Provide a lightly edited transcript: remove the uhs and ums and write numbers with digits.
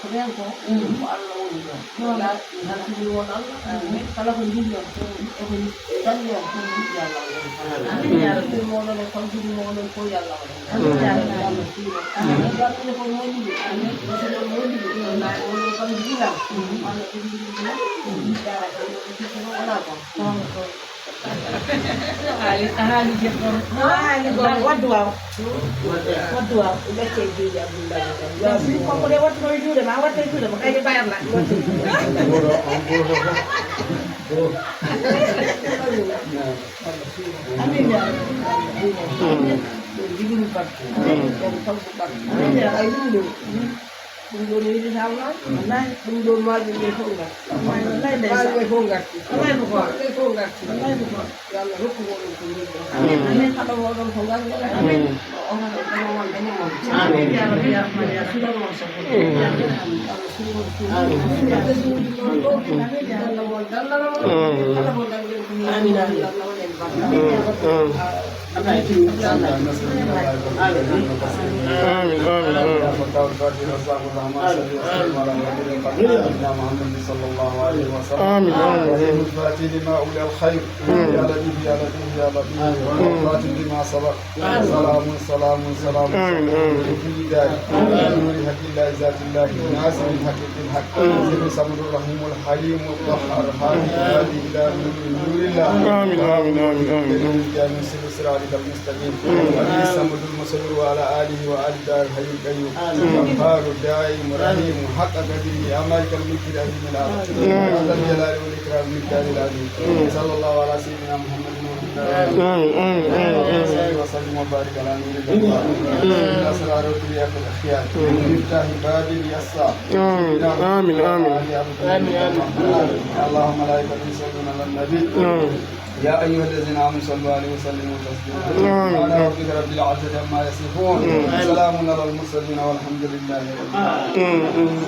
kalian ko Allah woni ɗon wala haltini won Allah kala ko jiɗi on eko dalli on ko jiɗi Allah woni moɗon e kontude moɗon ko yalla waɗa Allah fiino gartude ko moƴƴude so moƴƴude oɗo kam jiilam Allah ɗiɗiɗiɗi jarata wona ko haali jeɗɗon haali gon waddu waw waddu waw ɓecce juuɗe abdoullahi si konko de wattuno e juuɗe ma watta e juuɗe ma kayde bayarla amin ya jigini bat tanko bat ay ɗumɗo ɗum ɗo no yiɗi tan noon wallahi ɗum ɗo maaji ɗe fof garti wallahi maaji ɗe fof garti wallahi ko ko ɗe fof garti wallahi ko ko yo Allah hokku moɗon ko jiɗɗon amin haɗa moɗon ko nganndon amin o haɗa dañamon dañamon amin ya rabbi ya rahman ya suɗanmon sago Allah suɗon ɓesduji ɗon ɗo Allah mon dallanamon kala mo dallen ko amin amin Allah wonen barka amin ya rabbi صلى الله عليه وسلم آمين الفاتح لما أولى الخير يا لطيف يا لطيف يا لطيف والفاتح لما سبق سلام سلام سلام في ذلك نور حق الله ذات الله ناصر الحق بالحق سمد الرحيم الحليم الطهار هادي إلى نور الله آمين آمين آمين آمين من سر صراطك المستقيم سمد المصور وعلى آله وآل دار الحي القيوم غفار دائم رحيم حق قدره يا مالك الملك العظيم العظيم هذا الجلال والإكرام من دار العظيم صلى الله على سيدنا محمد وسلم وبارك على نور الله الأسرار والرياح والأخيار مفتاح باب اليسار آمين آمين اللهم لا يصلون على النبي يا أيها الذين آمنوا صلوا عليه وسلموا تسليما سبحان ربك رب العزة عما يصفون سلام على المرسلين والحمد لله رب العالمين